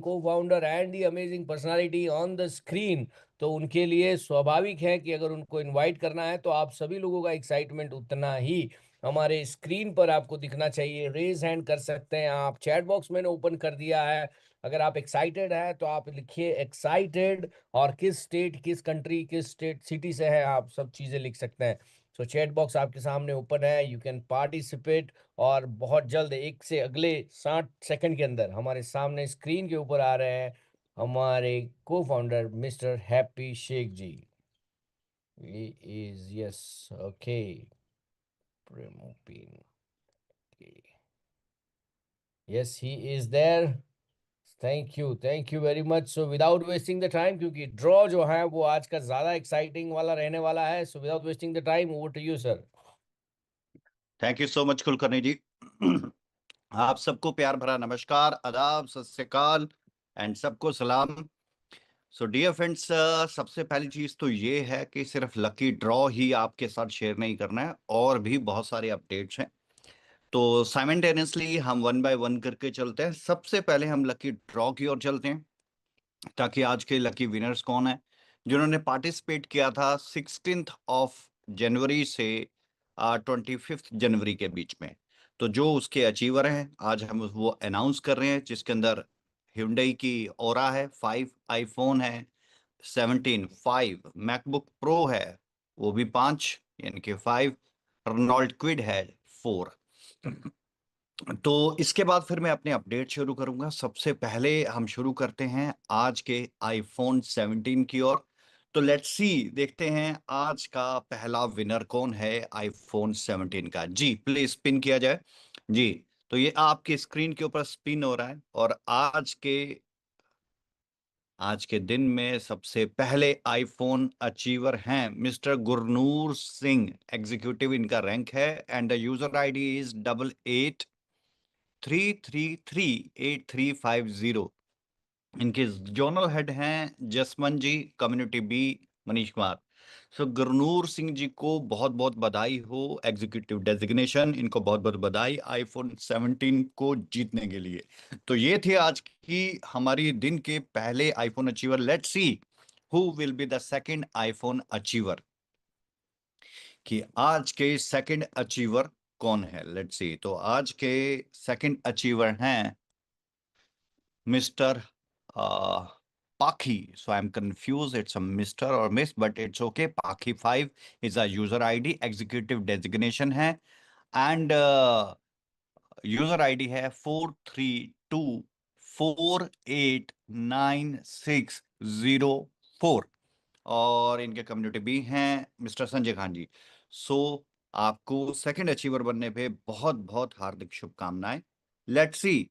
co-founder and the amazing personality on the screen, तो उनके लिए स्वाभाविक है कि अगर उनको इनवाइट करना है तो आप सभी लोगों का एक्साइटमेंट उतना ही हमारे स्क्रीन पर आपको दिखना चाहिए। रेज हैंड कर सकते हैं आप, चैट बॉक्स मैंने ओपन कर दिया है। अगर आप एक्साइटेड हैं तो आप लिखिए एक्साइटेड, और किस स्टेट, किस कंट्री, किस स्टेट सिटी से है आप सब चीज़ें लिख सकते हैं। सो चैट बॉक्स आपके सामने ओपन है, यू कैन पार्टिसिपेट। और बहुत जल्द, एक से अगले 60 सेकंड के अंदर हमारे सामने स्क्रीन के ऊपर आ रहे हैं हमारे को founder mister happy Sheikh ji. Is yes, okay, yes he is there. Thank you very much. So without wasting the time, क्योंकि ड्रॉ जो है वो आज का ज्यादा एक्साइटिंग वाला रहने वाला है, so without wasting the time, over to you sir. Thank you so much Kulkarni ji. आप सबको प्यार भरा नमस्कार, आदाब, सत श्री अकाल एंड सबको सलाम। सो डियर फ्रेंड्स, सबसे पहली चीज तो ये है कि सिर्फ लकी ड्रॉ ही आपके साथ शेयर नहीं करना है, और भी बहुत सारे अपडेट्स हैं। तो साइमल्टेनियसली हम वन बाय वन करके चलते हैं। सबसे पहले हम लकी ड्रॉ की ओर चलते हैं, ताकि आज के लकी विनर्स कौन है जिन्होंने पार्टिसिपेट किया था 16 जनवरी से 25 जनवरी के बीच में। तो जो उसके अचीवर हैं आज हम वो अनाउंस कर रहे हैं, जिसके अंदर Hyundai की ओरा है 5, आईफोन है 17 5, मैकबुक प्रो है वो भी 5 यानी कि 5, रेनॉल्ट क्विड है 4। तो इसके बाद फिर मैं अपने अपडेट शुरू करूंगा। सबसे पहले हम शुरू करते हैं आज के आईफोन 17 की ओर। तो लेट्स सी, देखते हैं आज का पहला विनर कौन है आईफोन 17 का। जी प्लीज स्पिन किया जाए जी। तो ये आपकी स्क्रीन के ऊपर स्पिन हो रहा है, और आज के दिन में सबसे पहले आईफोन अचीवर हैं मिस्टर गुरनूर सिंह, एग्जीक्यूटिव इनका रैंक है, and the user ID is 8833383350। इनके जोनल हेड हैं जसमन जी, कम्युनिटी बी मनीष कुमार। सो गुरनूर सिंह जी को बहुत बहुत बधाई हो, एग्जीक्यूटिव डेजिग्नेशन, इनको बहुत बहुत बधाई आईफोन 17 को जीतने के लिए। तो ये थे आज की हमारी दिन के पहले iPhone achiever. Let's see who will be the second iPhone achiever, कि आज के सेकंड अचीवर कौन है। Let's see. तो आज के सेकंड अचीवर हैं mister Paki. So I'm confused. It's a Mr. or Miss, but it's okay. Paki 5 is a user ID, executive designation है, and user ID है 432489604, और इनके कम्युनिटी भी हैं मिस्टर संजय खान जी। सो आपको सेकंड अचीवर बनने पे बहुत बहुत हार्दिक शुभकामनाएं। लेट्स सी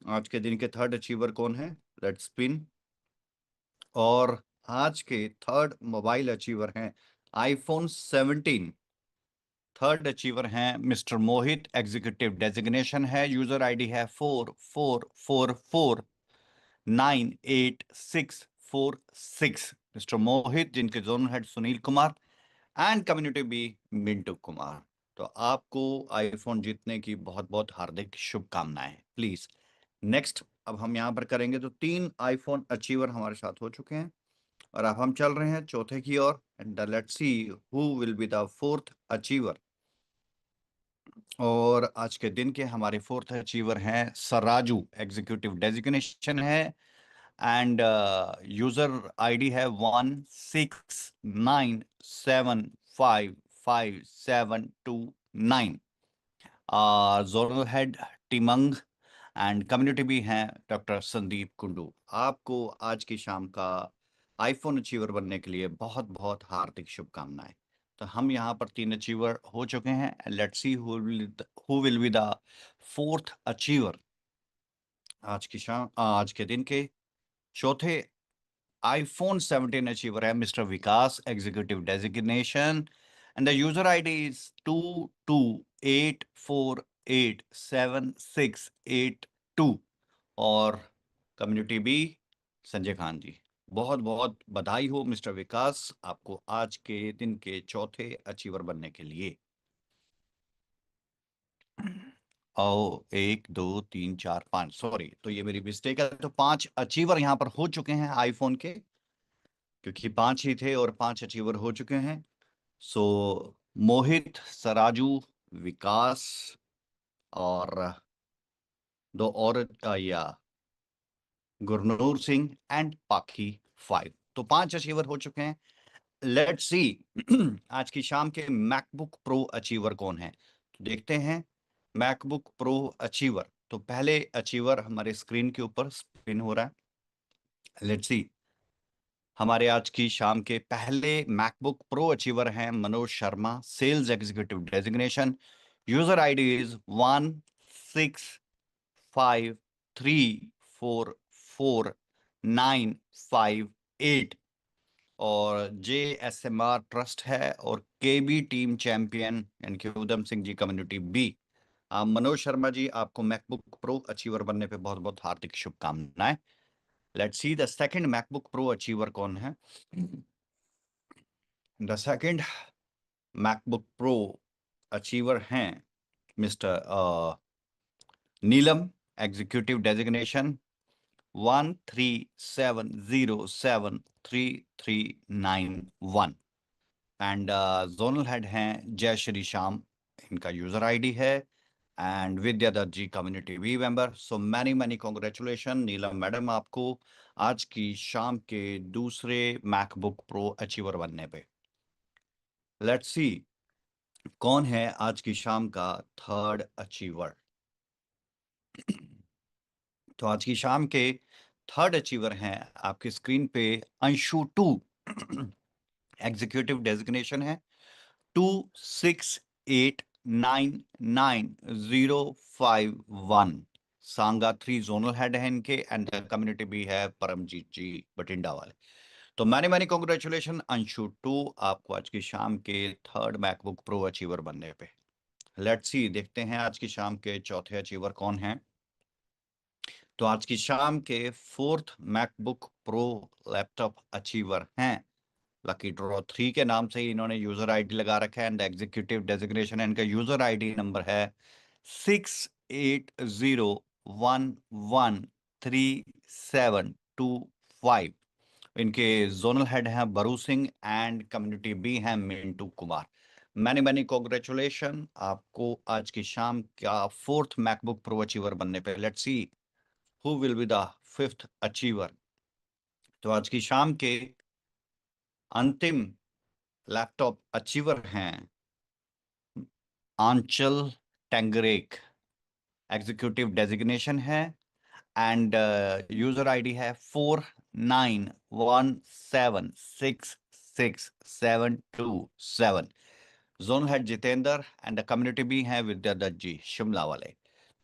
आज के दिन के थर्ड अचीवर कौन है। Let's spin. और आज के थर्ड मोबाइल अचीवर हैं आईफोन 17। थर्ड अचीवर हैं मिस्टर मोहित, एग्जीक्यूटिव डेजिग्नेशन है, यूजर आईडी है 4444986646। मिस्टर मोहित, जिनके zonal head Sunil Kumar, and community B Mintu Kumar. तो आपको आईफोन जीतने की बहुत बहुत हार्दिक शुभकामनाएं। प्लीज नेक्स्ट अब हम यहां पर करेंगे। तो 3 आईफोन अचीवर हमारे साथ हो चुके हैं, और अब हम चल रहे हैं चौथे की ओर। And let's see who will be the fourth achiever. और आज के दिन के हमारे फोर्थ अचीवर हैं सराजू, एग्जीक्यूटिव डेजिग्नेशन है, एंड यूजर आईडी है 1697555729। Zonal head Timang, and community भी हैं डॉक्टर संदीप कुंडू। आपको आज की शाम का आईफोन अचीवर बनने के लिए बहुत बहुत हार्दिक शुभकामनाएं। तो हम यहाँ पर 3 अचीवर हो चुके हैं। Let's see who will be the fourth achiever. आज के दिन के चौथे आईफोन 17 अचीवर है mister Vikas, executive designation, and the user ID is 2284876682, और कम्युनिटी बी संजय खान जी। बहुत बहुत बधाई हो मिस्टर विकास, आपको आज के दिन के चौथे अचीवर बनने के लिए। ओ 1 2 3 4 5, सॉरी, तो ये मेरी मिस्टेक है। तो 5 अचीवर यहाँ पर हो चुके हैं आईफोन के, क्योंकि 5 ही थे और 5 अचीवर हो चुके हैं। सो मोहित, सराजू, विकास और दो और या गुरनूर सिंह एंड पाखी 5, तो 5 अचीवर हो चुके हैं। लेट्स सी आज की शाम के मैकबुक प्रो अचीवर कौन है, तो देखते हैं मैकबुक प्रो अचीवर। तो पहले अचीवर हमारे स्क्रीन के ऊपर स्पिन हो रहा है। लेट्स सी, हमारे आज की शाम के पहले मैकबुक प्रो अचीवर हैं Manoj Sharma, sales executive designation, user ID is 165344958 और JSMR ट्रस्ट है और KB टीम चैंपियन यानी कि उधम सिंह जी कम्युनिटी बी। मनोज शर्मा जी, आपको मैकबुक प्रो अचीवर बनने पे बहुत बहुत हार्दिक शुभकामनाएं। Let's see the second MacBook pro achiever कौन है। The second MacBook pro achiever हैं mister Neelam, executive designation 137073391 and zonal head हैं जय श्री श्याम, इनका यूजर आईडी है, and Vidyadatt ji community V member. So many many congratulation Neelam madam, आपको आज की शाम के दूसरे मैकबुक प्रो अचीवर बनने पे। लेट्स सी कौन है आज की शाम का थर्ड अचीवर। तो आज की शाम के थर्ड अचीवर हैं आपकी स्क्रीन पे अंशु 2, एग्जीक्यूटिव डेजिग्नेशन है 26899051, सांगा 3 जोनल हेड है इनके, एंड कम्युनिटी भी है परमजीत जी बटिंडा वाले। तो मैनी मैनी कॉन्ग्रेचुलेशन अंशु 2, आपको आज की शाम के थर्ड मैकबुक प्रो अचीवर बनने पे। लेट्स सी, देखते हैं आज की शाम के चौथे अचीवर कौन है। तो आज की शाम के fourth MacBook pro laptop achiever हैं लकी ड्रॉ 3 के नाम से ही इन्होंने यूजर आईडी लगा रखा है, एंड एग्जीक्यूटिव डेजिग्नेशन इनका यूजर आईडी नंबर है 6801133725। इनके जोनल हेड हैं बरू सिंह एंड कम्युनिटी बी हैं Mintu Kumar. Many many congratulation आपको आज की शाम का फोर्थ मैकबुक प्रो अचीवर बनने पे। Let's see who will be the fifth achiever. तो आज की शाम के अंतिम लैपटॉप अचीवर हैं आंचल टेंगरेक, एग्जीक्यूटिव डेजिग्नेशन है, एंड यूजर आईडी है 4917666727। Zone head Jitendra and community भी हैं विद्यादत्त जी शिमला वाले।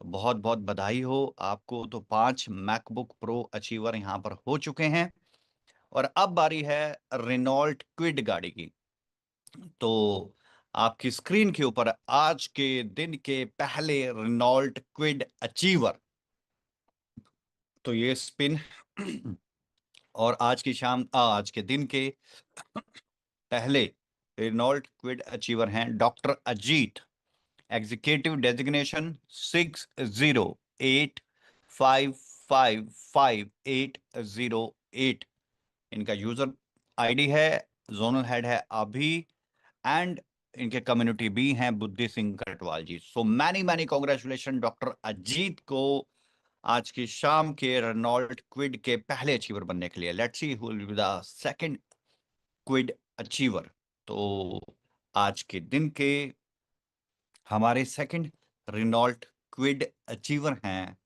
बहुत बहुत बधाई हो आपको। तो 5 मैकबुक प्रो अचीवर यहाँ पर हो चुके हैं और अब बारी है रेनॉल्ट क्विड गाड़ी की। तो आपकी स्क्रीन के ऊपर आज के दिन के पहले रेनॉल्ट क्विड अचीवर, तो ये स्पिन और आज की शाम आज के दिन के पहले रेनॉल्ट क्विड अचीवर हैं डॉक्टर अजीत, एग्जीक्यूटिव डेजिग्नेशन 6085555808। इनका यूजर आईडी है, जोनल हेड है अभी, एंड इनके कम्युनिटी भी हैं Buddhi Singh Katwal ji. So many many congratulation doctor Ajit को आज की शाम के रेनॉल्ट क्विड के पहले अचीवर बनने के लिए। Let's see who will be the second Kwid achiever. तो आज के दिन के हमारे सेकंड रेनॉल्ट क्विड अचीवर हैं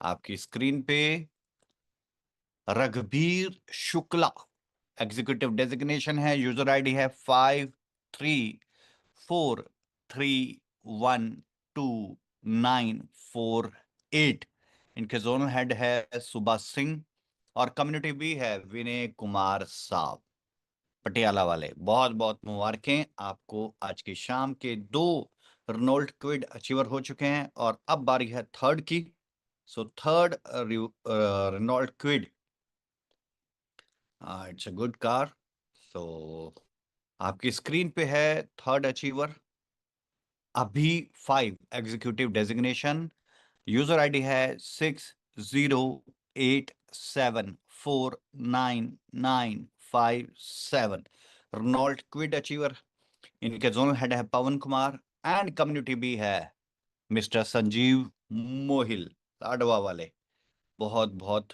आपकी स्क्रीन पे रघुबीर शुक्ला, एग्जीक्यूटिव डेजिग्नेशन है, यूजर आईडी है 5343129948। इनके जोनल हेड है सुबह सिंह और कम्युनिटी भी है विनय कुमार साहब पटियाला वाले। बहुत बहुत मुबारकें आपको। आज की शाम के 2 रेनॉल्ट क्विड अचीवर हो चुके हैं और अब बारी है थर्ड की। So third Renault Kwid, it's a good car. So आपकी स्क्रीन पे है थर्ड अचीवर अभी 5 एग्जीक्यूटिव डेजिग्नेशन, यूजर आईडी है 6087499957। रेनॉल्ट क्विड अचीवर, इनके जोनल हेड है पवन कुमार एंड कम्युनिटी भी है मिस्टर संजीव मोहिल, लाडवा वाले। बहुत बहुत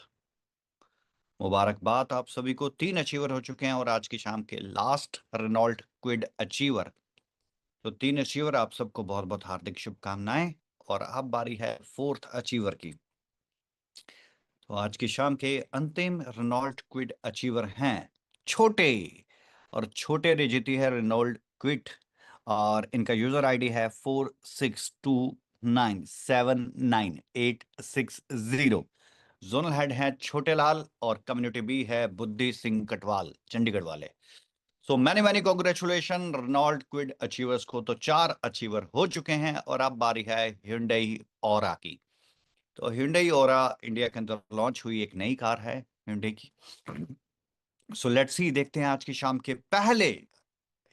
मुबारकबाद आप सभी को, 3 अचीवर हो चुके हैं और आज की शाम के लास्ट रेनॉल्ट क्विड अचीवर। तो 3 अचीवर, आप सबको बहुत बहुत हार्दिक शुभकामनाएं। और अब बारी है 4th अचीवर की। तो आज की शाम के अंतिम रेनॉल्ट क्विड अचीवर हैं छोटे, और छोटे ने जीती है रेनॉल्ट क्विड, और इनका यूजर आईडी है 4629798860। जोनल हेड है छोटे लाल और कम्युनिटी बी है बुद्धि सिंह कटवाल, चंडीगढ़ वाले। So many many congratulation Renault Kwid achievers को। तो 4 अचीवर हो चुके हैं और अब बारी है Hyundai Aura की। तो Hyundai Aura इंडिया के अंदर लॉन्च हुई एक नई कार है Hyundai की। सो लेट्स सी, देखते हैं आज की शाम के पहले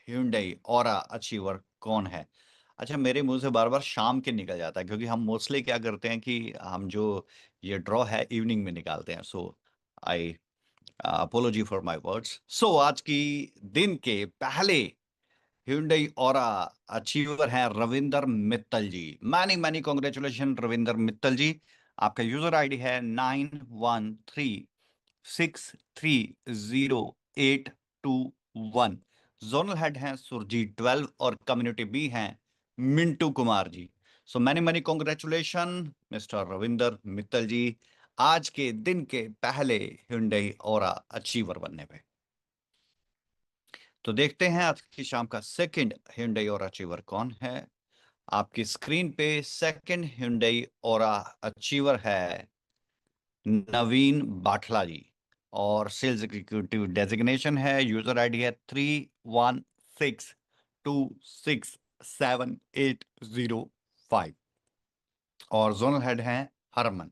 Hyundai Aura अचीवर कौन है। अच्छा, मेरे मुंह से बार बार शाम के निकल जाता है, क्योंकि हम मोस्टली क्या करते हैं कि हम जो ये ड्रॉ है इवनिंग में निकालते हैं। So I apology for my words. So आज की दिन के पहले Hyundai Aura अचीवर है Ravinder Mittal ji. Many many congratulation Ravinder Mittal ji. आपका यूजर आईडी है 9136308821। जोनल हेड हैं सुरजीत 12 और कम्युनिटी बी हैं Mintu Kumar ji. So many many congratulation mister Ravinder Mittal ji, आज के दिन के पहले Hyundai Aura अचीवर बनने पे। तो देखते हैं आज की शाम का सेकंड Hyundai Aura अचीवर कौन है। आपकी स्क्रीन पे सेकंड Hyundai Aura अचीवर है नवीन बाठला जी, और सेल्स एग्जीक्यूटिव डेजिग्नेशन है, यूजर आईडी है 3162678805, और जोनल हेड हैं Harman.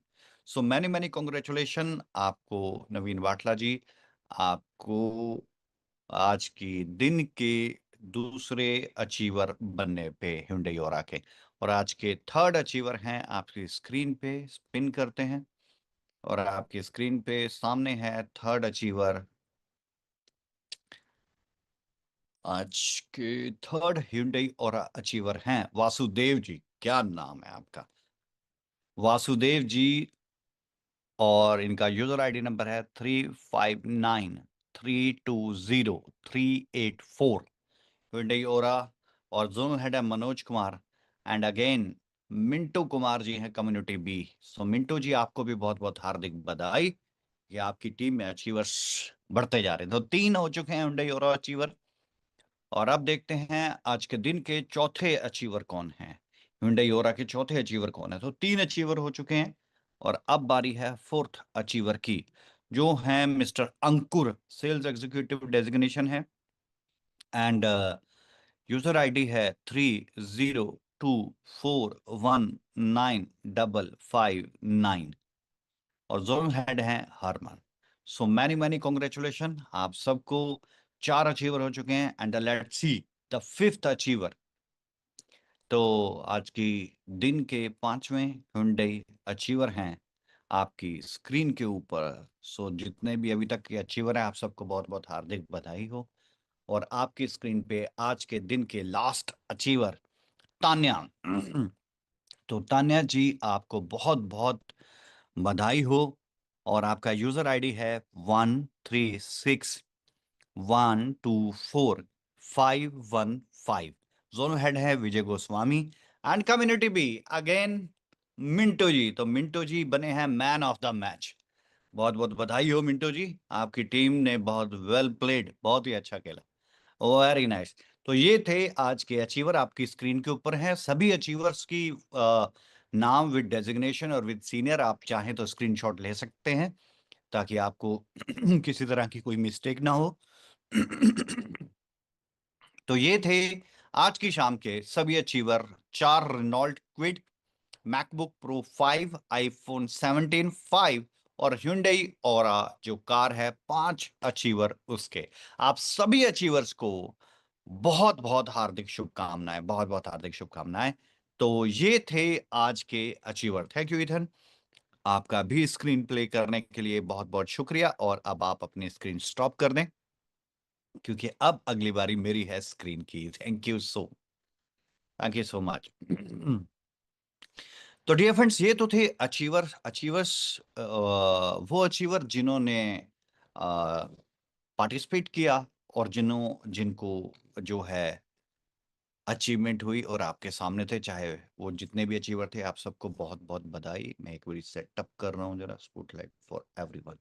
So many many congratulation आपको नवीन बाठला जी, आपको आज की दिन के दूसरे अचीवर बनने पे Hyundai Aura के। और आज के थर्ड अचीवर हैं आपकी स्क्रीन पे, स्पिन करते हैं और आपकी स्क्रीन पे सामने है थर्ड अचीवर। आज के थर्ड Hyundai Aura अचीवर हैं वासुदेव जी। क्या नाम है आपका, वासुदेव जी, और इनका यूजर आईडी नंबर है 35932038 Hyundai Aura, और जोनल हेड है मनोज कुमार एंड अगेन मिंटू कुमार जी हैं कम्युनिटी बी। सो मिंटू जी, आपको भी बहुत बहुत हार्दिक बधाई कि आपकी टीम में अचीवर्स बढ़ते जा रहे हैं। तो 3 हो चुके हैं Hyundai Aura अचीवर, और अब देखते हैं आज के दिन के चौथे अचीवर कौन है। Hyundai Aura के चौथे अचीवर कौन है। तो 3 अचीवर हो चुके हैं और अब बारी है 4th अचीवर की, जो है mister Ankur, sales executive designation है एंड यूजर आईडी है 3024195559, और जोनल हेड है Harman. So many many congratulation आप सबको, 4 अचीवर हो चुके हैं and let's see the 5th achiever. तो आज की दिन के 5वें Hyundai अचीवर हैं आपकी स्क्रीन के ऊपर। सो जितने भी अभी तक के अचीवर हैं, आप सबको बहुत बहुत हार्दिक बधाई हो। और आपकी स्क्रीन पे आज के दिन के लास्ट अचीवर तान्या। तो तान्या जी, आपको बहुत बहुत बधाई हो, और आपका यूजर आईडी है 1361245515। जोनल हेड है Vijay Goswami and community B again Mintu ji. तो मिंटो जी बने हैं मैन ऑफ द मैच। बहुत बहुत बधाई हो मिंटो जी, आपकी टीम ने बहुत वेल प्लेड, बहुत ही अच्छा खेला। Very nice. तो ये थे आज के अचीवर, आपकी स्क्रीन के ऊपर हैं सभी अचीवर्स की नाम विद डेजिग्नेशन और विद सीनियर। आप चाहें तो स्क्रीनशॉट ले सकते हैं ताकि आपको किसी तरह की कोई मिस्टेक ना हो। तो ये थे आज की शाम के सभी achiever, 4 Renault Kwid, MacBook pro 5, iPhone 17 5, और Hyundai Aura जो कार है, 5 अचीवर उसके। आप सभी अचीवर्स को बहुत बहुत हार्दिक शुभकामनाएं, बहुत बहुत हार्दिक शुभकामनाएं। तो ये थे आज के अचीवर। थैंक यू इथन, आपका भी स्क्रीन प्ले करने के लिए बहुत बहुत शुक्रिया। और अब आप अपनी स्क्रीन स्टॉप कर दें, क्योंकि अब अगली बारी मेरी है स्क्रीन की। Thank you so much. तो डियर फ्रेंड्स, ये तो थे अचीवर्स, वो अचीवर जिन्होंने पार्टिसिपेट किया और जिनको जो है अचीवमेंट हुई और आपके सामने थे। चाहे वो जितने भी अचीवर थे, आप सबको बहुत बहुत बधाई। मैं एक बार सेटअप कर रहा हूँ जरा, स्पॉटलाइट फॉर एवरीवन।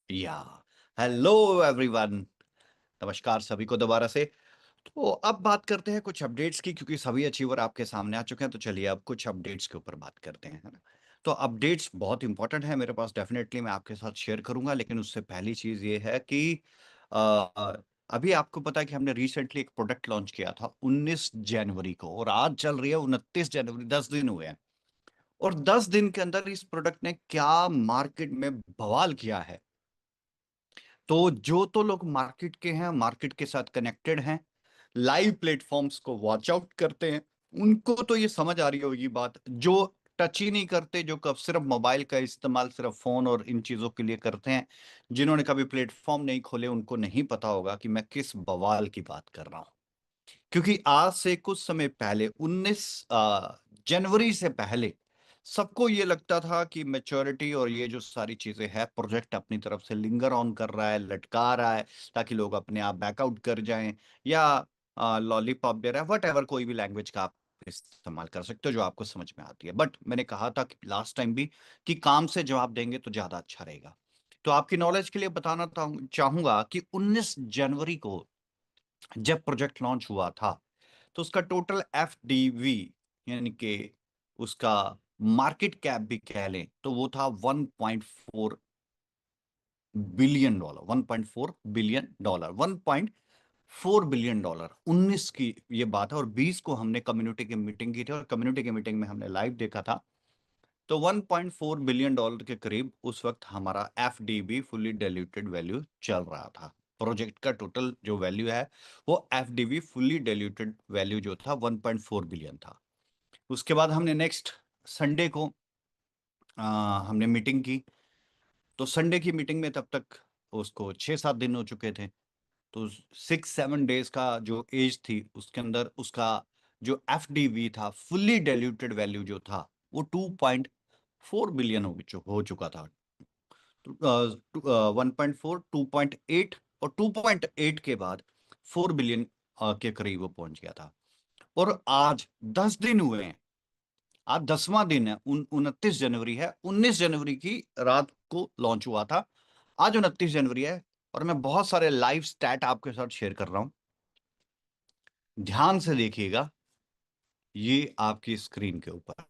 या हेलो एवरीवन, नमस्कार सभी को दोबारा से। तो अब बात करते हैं कुछ अपडेट्स की, क्योंकि सभी अचीवर आपके सामने आ चुके हैं। तो चलिए अब कुछ अपडेट्स के ऊपर बात करते हैं, है ना। तो अपडेट्स बहुत इंपॉर्टेंट है मेरे पास, डेफिनेटली मैं आपके साथ शेयर करूंगा। लेकिन उससे पहली चीज ये है कि अभी आपको पता है कि हमने रिसेंटली एक प्रोडक्ट लॉन्च किया था 19 जनवरी को, और आज चल रही है 29 जनवरी, 10 दिन हुए हैं। और 10 दिन के अंदर इस प्रोडक्ट ने क्या मार्केट में बवाल किया है। तो जो तो लोग मार्केट के हैं, मार्केट के साथ कनेक्टेड हैं, लाइव प्लेटफॉर्म्स को वॉच आउट करते हैं, उनको तो ये समझ आ रही होगी बात। जो टच ही नहीं करते, जो कब सिर्फ मोबाइल का इस्तेमाल सिर्फ फोन और इन चीजों के लिए करते हैं, जिन्होंने कभी प्लेटफॉर्म नहीं खोले, उनको नहीं पता होगा कि मैं किस बवाल की बात कर रहा हूं। क्योंकि आज से कुछ समय पहले, 19 जनवरी से पहले, सबको ये लगता था कि मैच्योरिटी और ये जो सारी चीजें हैं, प्रोजेक्ट अपनी तरफ से लिंगर ऑन कर रहा है, लटका रहा है, ताकि लोग अपने आप बैकआउट कर जाएं, या लॉलीपॉप दे रहा है, वट एवर, कोई भी लैंग्वेज का आप इस्तेमाल कर सकते हो जो आपको समझ में आती है। बट मैंने कहा था कि लास्ट टाइम भी, कि काम से जवाब देंगे तो ज्यादा अच्छा रहेगा। तो आपकी नॉलेज के लिए बताना चाहूंगा कि 19 जनवरी को जब प्रोजेक्ट लॉन्च हुआ था, तो उसका टोटल एफडीवी, यानी कि उसका मार्केट कैप भी कह लें, तो वो था 1.4 billion dollar. 1.4 billion dollar, 1.4 billion dollar. 19 की ये बात है, और 20 को हमने कम्युनिटी की मीटिंग की थी, और कम्युनिटी की मीटिंग में हमने लाइव देखा था। तो 1.4 बिलियन डॉलर के करीब उस वक्त हमारा एफडीबी, फुल्ली डाइल्यूटेड वैल्यू, चल रहा था। प्रोजेक्ट का टोटल जो वैल्यू है, वो एफडीबी फुल्ली डाइल्यूटेड वैल्यू जो था 1.4 बिलियन था। उसके बाद हमने नेक्स्ट संडे को हमने मीटिंग की। तो संडे की मीटिंग में तब तक उसको 6-7 दिन हो चुके थे। तो 6-7 डेज का जो एज थी, उसके अंदर उसका जो एफडीवी था, फुल्ली डाइल्यूटेड वैल्यू जो था, वो 2.4 बिलियन हो चुका था। 1.4, 2.8, और 2.8 के बाद 4 बिलियन के करीब वो पहुंच गया था। और आज 10 दिन हुए हैं, आज 10वां दिन है, 29 जनवरी है, 19 जनवरी की रात को लॉन्च हुआ था, आज 29 जनवरी है। और मैं बहुत सारे लाइव स्टैट आपके साथ शेयर कर रहा हूं, ध्यान से देखिएगा, ये आपकी स्क्रीन के ऊपर।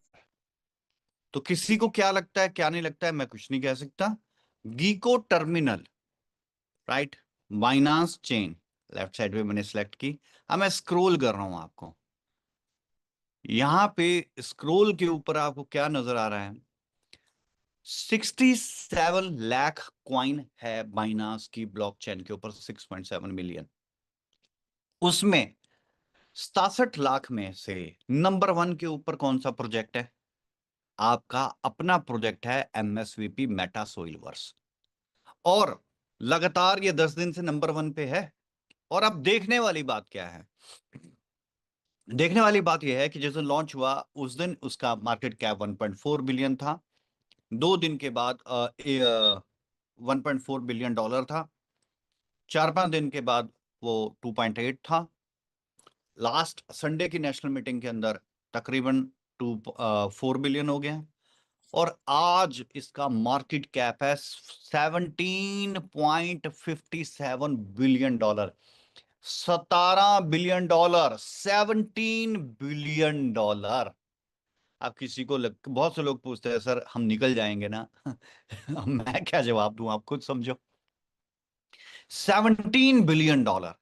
तो किसी को क्या लगता है, क्या नहीं लगता है, मैं कुछ नहीं कह सकता। Gecko terminal, right, Binance chain, left side पे मैंने सेलेक्ट की। अब मैं स्क्रॉल कर रहा हूं आपको, यहां पे स्क्रॉल के ऊपर आपको क्या नजर आ रहा है? 67 लाख क्वाइन है बाइनांस की ब्लॉकचेन के ऊपर, 6.7 मिलियन। उसमें 67 लाख में से नंबर 1 के ऊपर कौन सा प्रोजेक्ट है? आपका अपना प्रोजेक्ट है, एमएसवीपी मेटा सोइलवर्स। और लगातार ये 10 दिन से नंबर 1 पे है। और अब देखने वाली बात क्या है? देखने वाली बात यह है कि जिस दिन लॉन्च हुआ, उस दिन उसका मार्केट कैप 1.4 बिलियन था। 2 दिन के बाद 1.4 बिलियन डॉलर था। 4-5 दिन के बाद वो 2.8 था। लास्ट संडे की नेशनल मीटिंग के अंदर तकरीबन 4 बिलियन हो गया। और आज इसका मार्केट कैप है 17.57 billion dollar. 17 billion dollar, 17 billion dollar. अब बहुत से लोग पूछते हैं, सर हम निकल जाएंगे ना? मैं क्या जवाब दूं, आप खुद समझो। 17 बिलियन डॉलर।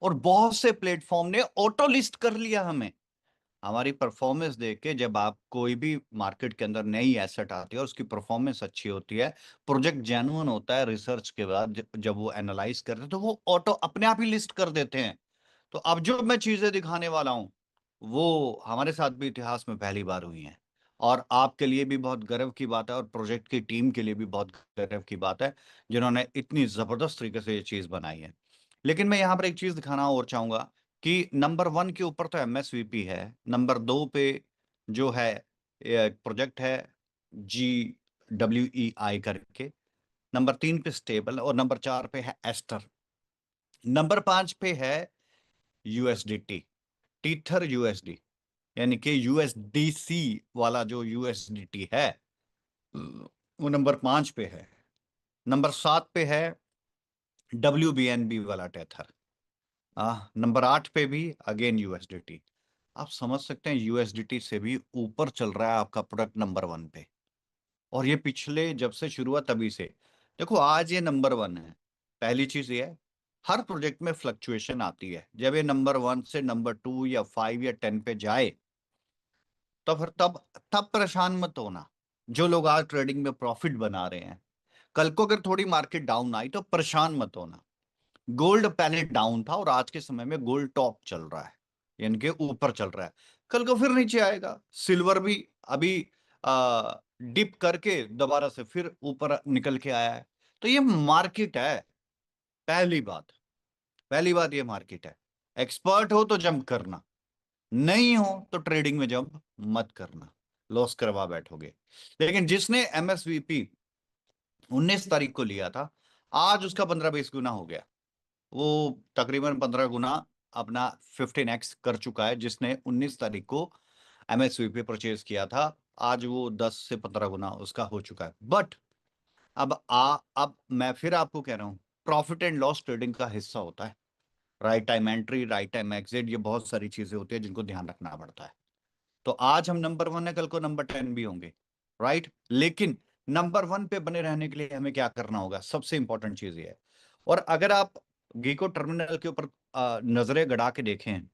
और बहुत से प्लेटफॉर्म ने ऑटो लिस्ट कर लिया हमें। हमारी परफॉर्मेंस देख के, जब आप कोई भी मार्केट के अंदर नई एसेट आती है और उसकी परफॉर्मेंस अच्छी होती है, प्रोजेक्ट जेन्युइन होता है, रिसर्च के बाद जब वो एनालाइज करते हैं, तो वो ऑटो अपने आप ही लिस्ट कर देते हैं। तो अब जो मैं चीजें दिखाने वाला हूं वो हमारे साथ भी इतिहास में पहली बार हुई हैं, और आपके लिए भी बहुत गर्व की बात है और प्रोजेक्ट की टीम के लिए भी बहुत गर्व की बात है, जिन्होंने इतनी जबरदस्त तरीके से ये चीज बनाई है। लेकिन मैं यहाँ पर एक चीज दिखाना और चाहूंगा कि नंबर 1 के ऊपर तो एमएसवीपी है, नंबर 2 पे जो है प्रोजेक्ट है GWEI करके, नंबर 3 पे स्टेबल, और नंबर 4 पे है एस्टर, नंबर 5 पे है यूएसडीटी, टीथर यूएसडी, यानी कि यूएसडीसी वाला जो यूएसडीटी है वो नंबर 5 पे है, नंबर 7 पे है WBNB वाला टेथर, नंबर 8 पे भी अगेन यूएसडीटी। आप समझ सकते हैं यूएसडीटी से भी ऊपर चल रहा है आपका प्रोडक्ट नंबर 1 पे, और ये पिछले जब से शुरू हुआ तभी से। देखो आज ये नंबर 1 है। पहली चीज ये है, हर प्रोजेक्ट में फ्लक्चुएशन आती है, जब ये नंबर 1 से नंबर 2 या 5 या 10 पे जाए तो फिर तब तब परेशान मत होना। जो लोग आज ट्रेडिंग में प्रॉफिट बना रहे हैं, कल को अगर थोड़ी मार्केट डाउन आई तो परेशान मत होना। गोल्ड पहले डाउन था और आज के समय में गोल्ड टॉप चल रहा है, यानी कि ऊपर चल रहा है, कल को फिर नीचे आएगा। सिल्वर भी अभी डिप करके दोबारा से फिर ऊपर निकल के आया है। तो ये मार्केट है, पहली बात, पहली बात ये मार्केट है। एक्सपर्ट हो तो जंप करना, नहीं हो तो ट्रेडिंग में जंप मत करना, लॉस करवा बैठोगे। लेकिन जिसने एमएसवीपी 19 तारीख को लिया था, आज उसका 15-20 गुना हो गया। वो तकरीबन 15 गुना अपना 15x कर चुका है, जिसने 19 तारीख को एमएसवीपी परचेज किया था। आज वो 10 से 15 गुना उसका हो चुका है। बट अब मैं फिर आपको कह रहा हूं, प्रॉफिट एंड लॉस ट्रेडिंग का हिस्सा होता है। Right time entry, right time exit, ये बहुत सारी चीजें होती है जिनको ध्यान रखना पड़ता है। तो आज हम नंबर 1 है, कल को नंबर 10 भी होंगे, राइट। लेकिन नंबर 1 पे बने रहने के लिए हमें क्या करना होगा, सबसे इंपॉर्टेंट चीज ये है। और अगर आप गीको टर्मिनल के ऊपर नजरें गड़ा के देखें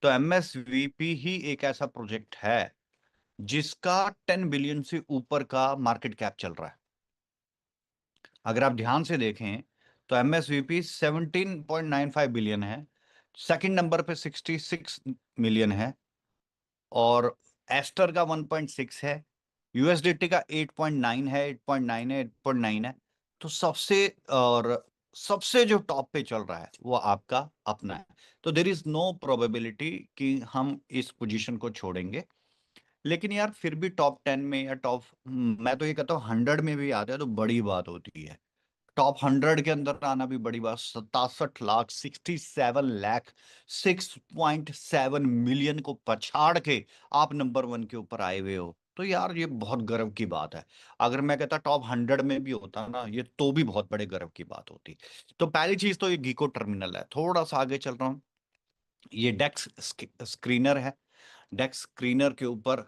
तो एमएसवीपी ही एक ऐसा प्रोजेक्ट है जिसका 10 बिलियन से ऊपर का मार्केट कैप चल रहा है। अगर आप ध्यान से देखें तो एमएसवीपी 17.95 बिलियन है, सेकंड नंबर पे 66 मिलियन है, और एस्टर का 1.6 है, यूएसडीटी का 8.9 है, 8.9 है, 8.9 है। तो सबसे जो टॉप पे चल रहा है वो आपका अपना है। तो देर इज नो प्रोबेबिलिटी कि हम इस पोजीशन को छोड़ेंगे। लेकिन यार फिर भी टॉप 10 में या टॉप, मैं तो ये कहता हूँ 100 में भी आते हैं तो बड़ी बात होती है। टॉप 100 के अंदर आना भी बड़ी बात, 67 लाख, 67 लाख, 6.7 मिलियन को पछाड़ के आप नंबर 1 के ऊपर आए हुए हो, तो यार ये बहुत गर्व की बात है। अगर मैं कहता टॉप 100 में भी होता ना ये, तो भी बहुत बड़े गर्व की बात होती। तो पहली चीज तो ये गीको टर्मिनल है। थोड़ा सा आगे चल रहा हूँ, ये डेक्स स्क्रीनर है। डेक्स स्क्रीनर के ऊपर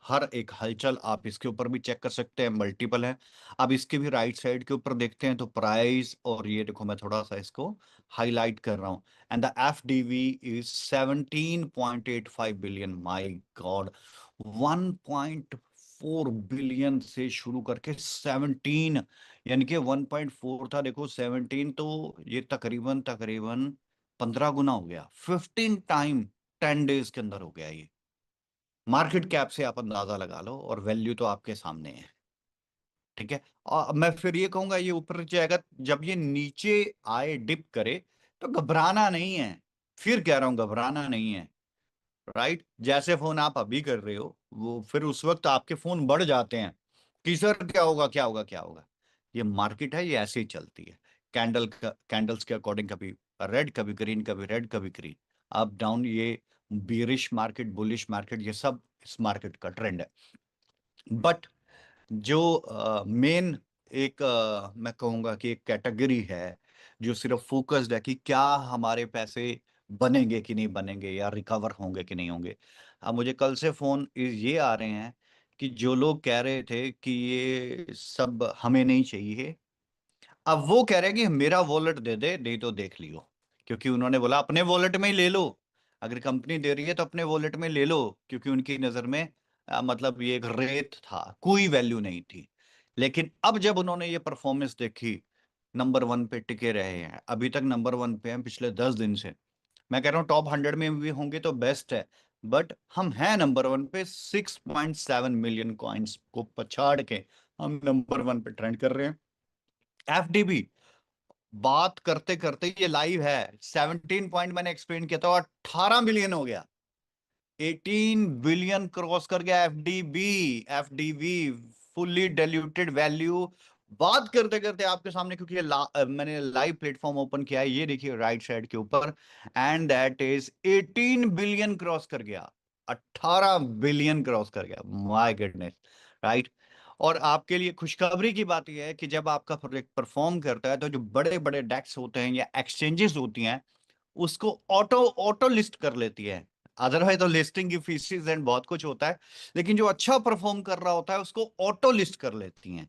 हर एक हलचल आप इसके ऊपर भी चेक कर सकते हैं, मल्टीपल है। अब इसके भी राइट साइड के ऊपर देखते हैं तो प्राइस, और ये देखो मैं थोड़ा सा इसको हाईलाइट कर रहा हूं, and the FDV is 17.85 billion. My god, 1.4 billion से शुरू करके 17, यानी कि 1.4 था, देखो 17, तो ये तकरीबन तकरीबन 15 गुना हो गया, 15 टाइम 10 डेज के अंदर हो गया ये। मार्केट कैप से आप अंदाजा लगा लो, और वैल्यू तो आपके सामने है, ठीक है। और मैं फिर ये कहूंगा ये ऊपर जाएगा, जब ये नीचे आए डिप करे तो घबराना नहीं है। फिर कह रहा हूं घबराना नहीं है, राइट। जैसे फोन आप अभी कर रहे हो वो फिर उस वक्त आपके फोन बढ़ जाते हैं कि सर क्या होगा क्या होगा क्या होगा। ये मार्केट है, ये ऐसे ही चलती है। कैंडल्स के अकॉर्डिंग कभी रेड, कभी ग्रीन, कभी रेड, कभी ग्रीन, अप डाउन। ये बियरिश मार्केट, बुलिश मार्केट, ये सब इस मार्केट का ट्रेंड है। बट जो मेन एक मैं कहूंगा कि एक कैटेगरी है जो सिर्फ फोकस्ड है कि क्या हमारे पैसे बनेंगे कि नहीं बनेंगे, या रिकवर होंगे कि नहीं होंगे। अब मुझे कल से फोन ये आ रहे हैं कि जो लोग कह रहे थे कि ये सब हमें नहीं चाहिए, अब वो कह रहे हैं कि मेरा वॉलेट दे दे, नहीं तो देख लियो। क्योंकि उन्होंने बोला अपने वॉलेट में ही ले लो, अगर कंपनी दे रही है तो अपने वॉलेट में ले लो, क्योंकि उनकी नजर में मतलब ये एक रेत था, कोई वैल्यू नहीं थी। लेकिन अब जब उन्होंने ये परफॉर्मेंस देखी नंबर 1 पे टिके रहे हैं, अभी तक नंबर 1 पे हैं पिछले 10 दिन से। मैं कह रहा हूँ टॉप 100 में भी होंगे तो बेस्ट है, बट हम हैं नंबर 1 पे। 6.7 मिलियन कॉइन्स को पछाड़ के हम नंबर 1 पे ट्रेंड कर रहे हैं। एफडीबी, बात करते करते ये लाइव है, 17 पॉइंट मैंने एक्सप्लेन किया था और 18 मिलियन हो गया, 18 बिलियन क्रॉस कर गया एफडीबी। एफडीबी फुल्ली डिल्यूटेड वैल्यू, बात करते करते आपके सामने, क्योंकि मैंने लाइव प्लेटफॉर्म ओपन किया है, ये देखिए राइट साइड के ऊपर, and that is 18 billion cross कर गया, 18 बिलियन क्रॉस कर गया, माय गुडनेस, राइट। और आपके लिए खुशखबरी की बात यह है कि जब आपका प्रोजेक्ट परफॉर्म करता है तो जो बड़े बड़े डेक्स होते हैं या एक्सचेंजेस होती हैं उसको ऑटो ऑटो लिस्ट कर लेती है। अदरवाइज तो लिस्टिंग की फीसिस एंड बहुत कुछ होता है, लेकिन जो अच्छा परफॉर्म कर रहा होता है उसको ऑटो लिस्ट कर लेती हैं।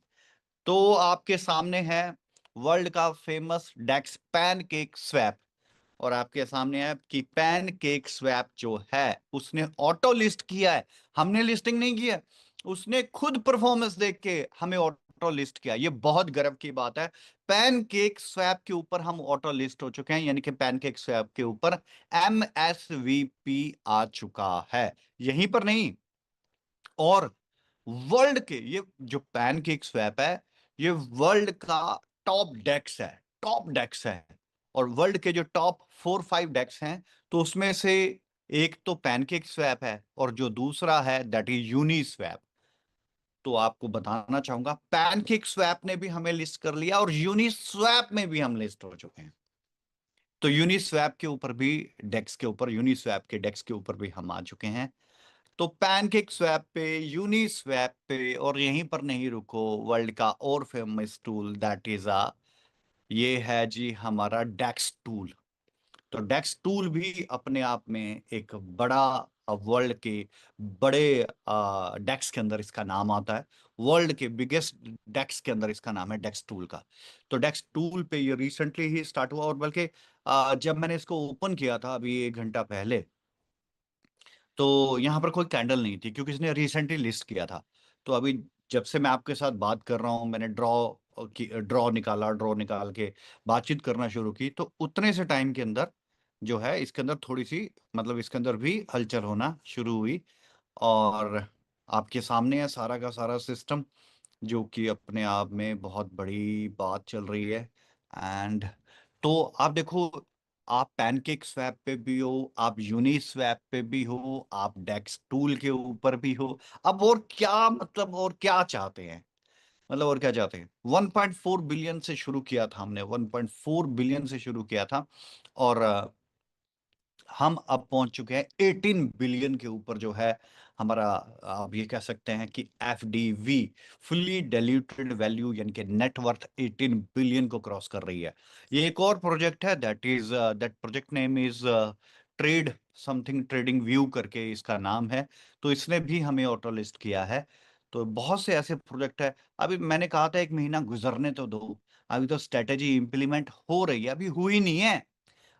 तो आपके सामने है वर्ल्ड का फेमस डेक्स पैनकेक स्वैप, और आपके सामने है कि पैनकेक स्वैप जो है उसने ऑटो लिस्ट किया है, हमने लिस्टिंग नहीं किया, उसने खुद परफॉर्मेंस देख के हमें ऑटो लिस्ट किया। ये बहुत गर्व की बात है। पैनकेक स्वैप के ऊपर हम ऑटो लिस्ट हो चुके हैं, यानी कि पैनकेक स्वैप के ऊपर MSVP आ चुका है। यहीं पर नहीं, और वर्ल्ड के ये जो पैनकेक स्वैप है ये वर्ल्ड का टॉप डेक्स है, टॉप डेक्स है। और वर्ल्ड के जो टॉप 4-5 डेक्स हैं तो उसमें से एक तो पैनकेक स्वैप है और जो दूसरा है दैट इज यूनी स्वैप। तो आपको बताना चाहूंगा पैनकेक स्वैप ने भी हमें लिस्ट कर लिया और यूनी स्वैप में भी हम लिस्ट हो चुके हैं। तो यूनी स्वैप के ऊपर भी, डेक्स के ऊपर, यूनी स्वैप के डेक्स के ऊपर भी हम आ चुके हैं। तो पैनकेक स्वैप पे, यूनी स्वैप पे, और यहीं पर नहीं रुको, वर्ल्ड का और फेमस टूल दैट इज ये है जी हमारा डेक्स टूल। तो डेक्स टूल भी अपने आप में एक बड़ा, वर्ल्ड के बड़े डेक्स के अंदर इसका नाम आता है, वर्ल्ड के बिगेस्ट डेक्स के अंदर इसका नाम है डेक्स टूल का। तो डेक्स टूल पे ये रिसेंटली ही स्टार्ट हुआ, और बल्कि जब मैंने इसको ओपन किया था अभी 1 घंटा पहले, तो यहाँ पर कोई कैंडल नहीं थी क्योंकि इसने रिसेंटली लिस्ट किया था। तो अभी जब से मैं आपके साथ बात कर रहा हूँ, मैंने ड्रॉ निकाला, ड्रॉ निकाल के बातचीत करना शुरू की, तो उतने से टाइम के अंदर जो है इसके अंदर थोड़ी सी, मतलब इसके अंदर भी हलचल होना शुरू हुई। और आपके सामने है सारा का सारा सिस्टम, जो कि अपने आप में बहुत बड़ी बात चल रही है। एंड तो आप देखो, आप पैनकेक स्वैप पे भी हो, आप यूनी स्वैप पे भी हो, आप डेक्स टूल के ऊपर भी हो। अब और क्या, मतलब और क्या चाहते हैं, मतलब और क्या चाहते हैं। 1.4 बिलियन से शुरू किया था हमने, 1.4 बिलियन से शुरू किया था, और हम अब पहुंच चुके हैं 18 बिलियन के ऊपर, जो है हमारा, आप ये कह सकते हैं कि एफडीवी, फुल्ली डिल्यूटेड वैल्यू, यानी कि नेटवर्थ 18 बिलियन को क्रॉस कर रही है। ये एक और प्रोजेक्ट है, that project name is trade something, trading view करके इसका नाम है। तो इसने भी हमें ऑटो लिस्ट किया है। तो बहुत से ऐसे प्रोजेक्ट है। अभी मैंने कहा था 1 महीना गुजरने तो दो, अभी तो स्ट्रेटेजी इंप्लीमेंट हो रही है, अभी हुई नहीं है,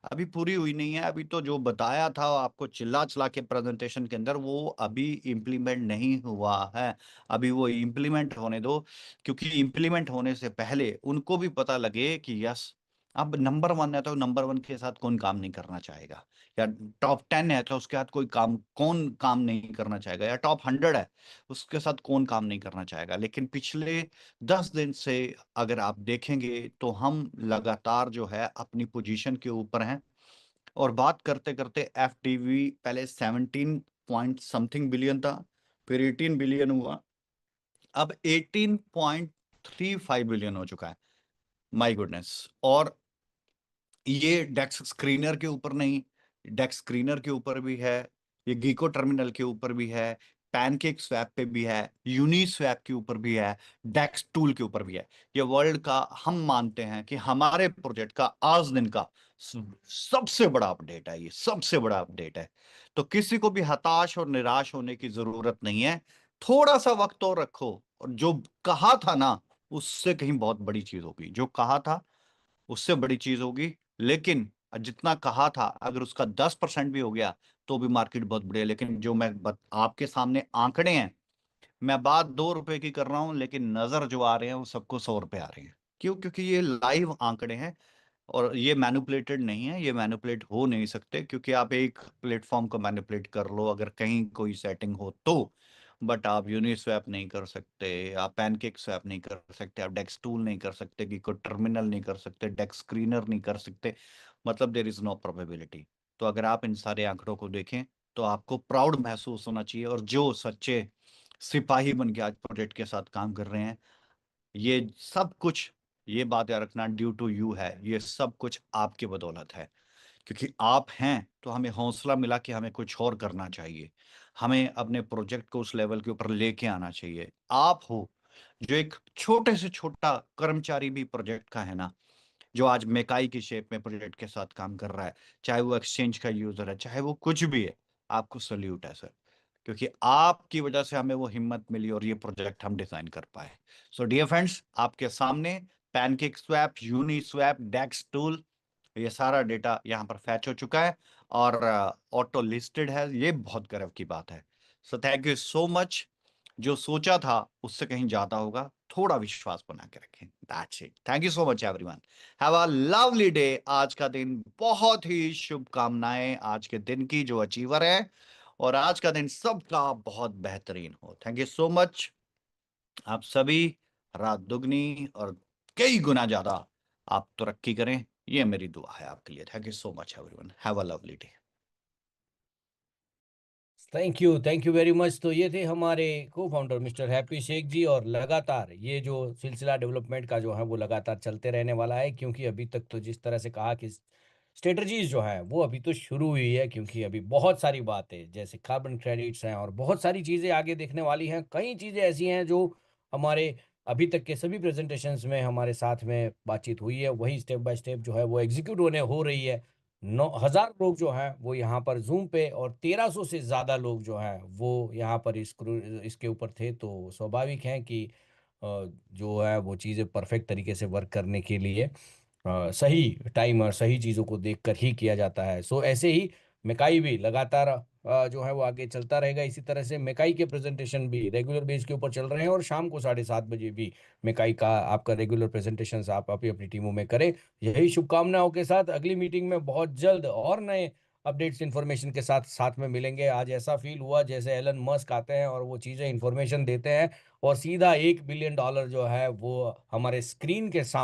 अभी पूरी हुई नहीं है। अभी तो जो बताया था आपको चिल्ला चिल्ला के प्रेजेंटेशन के अंदर, वो अभी इम्प्लीमेंट नहीं हुआ है। अभी वो इम्प्लीमेंट होने दो, क्योंकि इम्प्लीमेंट होने से पहले उनको भी पता लगे कि यस, अब नंबर 1 है तो नंबर 1 के साथ कौन काम नहीं करना चाहेगा, या टॉप 10 है तो उसके साथ कौन काम नहीं करना चाहेगा, या टॉप 100 है उसके साथ कौन काम नहीं करना चाहेगा। लेकिन पिछले 10 दिन से अगर आप देखेंगे तो हम लगातार जो है अपनी पोजीशन के ऊपर हैं। और बात करते करते एफडीवी पहले 17 पॉइंट समथिंग बिलियन था, फिर 18 बिलियन हुआ, अब 18.35 बिलियन हो चुका है। My goodness. और ये डेक्स स्क्रीनर के ऊपर नहीं, डेक्स स्क्रीनर के ऊपर भी है, ये गीको टर्मिनल के ऊपर भी है, पैनकेक स्वैप पे भी है, यूनी स्वैप के ऊपर भी है, डेक्स टूल के ऊपर भी है। ये वर्ल्ड का, हम मानते हैं कि हमारे प्रोजेक्ट का आज दिन का सबसे बड़ा अपडेट है, ये सबसे बड़ा अपडेट है। तो किसी को भी हताश और निराश होने की जरूरत नहीं है, थोड़ा सा वक्त और रखो, और जो कहा था ना उससे कहीं बहुत बड़ी चीज होगी, जो कहा था उससे बड़ी चीज होगी। लेकिन जितना कहा था अगर उसका 10% भी हो गया तो भी मार्केट बहुत बड़ी है। लेकिन जो आपके सामने आंकड़े हैं, मैं बात 2 रुपए की कर रहा हूं, लेकिन नजर जो आ रहे हैं वो सबको 100 रुपए आ रहे हैं। क्यों? क्योंकि ये लाइव आंकड़े हैं और ये मैनिपुलेटेड नहीं है, ये मैनिपुलेट हो नहीं सकते, क्योंकि आप एक प्लेटफॉर्म को मैनिपुलेट कर लो अगर कहीं कोई सेटिंग हो तो, बट आप यूनिस्वैप नहीं कर सकते, आप पैनकेक स्वैप नहीं कर सकते, आप डेक्स टूल नहीं कर सकते, कि कोई टर्मिनल नहीं कर सकते, डेक्स स्क्रीनर नहीं कर सकते, मतलब देर इज नो प्रोबेबिलिटी। तो अगर आप इन सारे आंकड़ों को देखें तो आपको प्राउड महसूस होना चाहिए, और जो सच्चे सिपाही बन के आज प्रोजेक्ट के साथ काम कर रहे हैं, ये सब कुछ, ये बात याद रखना, ड्यू टू यू है, ये सब कुछ आपकी बदौलत है, क्योंकि आप हैं तो हमें हौसला मिला कि हमें कुछ और करना चाहिए, हमें अपने प्रोजेक्ट को उस लेवल के ऊपर लेके आना चाहिए। आप हो जो एक छोटे से छोटा कर्मचारी भी प्रोजेक्ट का है ना, जो आज मेकाई की शेप में प्रोजेक्ट के साथ काम कर रहा है, चाहे वो एक्सचेंज का यूजर है, चाहे वो कुछ भी है, आपको सल्यूट है सर, क्योंकि आपकी वजह से हमें वो हिम्मत मिली और ये प्रोजेक्ट हम डिजाइन कर पाए। सो डियर फ्रेंड्स, आपके सामने पैनकेक स्वैप, यूनी स्वैप, डेक्स टूल, ये सारा डेटा यहाँ पर फैच हो चुका है और ऑटो लिस्टेड है। ये बहुत गर्व की बात है। So thank you so much. जो सोचा था उससे कहीं ज्यादा होगा, थोड़ा विश्वास बना के रखें। That's it. Thank you so much everyone. Have a lovely day. आज का दिन बहुत ही शुभकामनाएं आज के दिन की जो अचीवर है, और आज का दिन सबका बहुत बेहतरीन हो। Thank you so much. आप सभी रात दुगनी और कई गुना ज्यादा आप तरक्की करें, ये मेरी दुआ है आपके लिए। Thank you so much everyone. Have a lovely day. Thank you very much. तो ये थे हमारे को फाउंडर मिस्टर हैप्पी शेख जी, और लगातार ये जो सिलसिला डेवलपमेंट का जो है वो लगातार चलते रहने वाला है, क्योंकि अभी तक तो जिस तरह से कहा कि स्ट्रेटजीज जो है वो अभी तो शुरू हुई है, क्योंकि अभी बहुत सारी बातें जैसे कार्बन क्रेडिट्स हैं और बहुत सारी चीज़ें आगे देखने वाली हैं। कई चीज़ें ऐसी हैं जो हमारे अभी तक के सभी प्रेजेंटेशंस में हमारे साथ में बातचीत हुई है, वही स्टेप बाय स्टेप जो है वो एग्जीक्यूट होने हो रही है। 9,000 लोग जो हैं वो यहाँ पर जूम पे, और 1300 से ज़्यादा लोग जो हैं वो यहाँ पर इसके ऊपर थे। तो स्वाभाविक है कि जो है वो चीज़ें परफेक्ट तरीके से वर्क करने के लिए सही टाइम और सही चीज़ों को देखकर ही किया जाता है। सो ऐसे ही मेकाई भी लगातार जो है वो आगे चलता रहेगा। इसी तरह से मेकाई के प्रेजेंटेशन भी रेगुलर बेस के ऊपर चल रहे हैं, और शाम को 7:30 बजे भी मेकाई का आपका रेगुलर प्रेजेंटेशन आप अपनी अपनी टीमों में करें। यही शुभकामनाओं के साथ अगली मीटिंग में बहुत जल्द और नए अपडेट्स इन्फॉर्मेशन के साथ साथ में मिलेंगे। आज ऐसा फील हुआ जैसे एलन मस्क आते हैं और वो चीज़ें इन्फॉर्मेशन देते हैं, और सीधा $1 बिलियन जो है वो हमारे स्क्रीन के सामने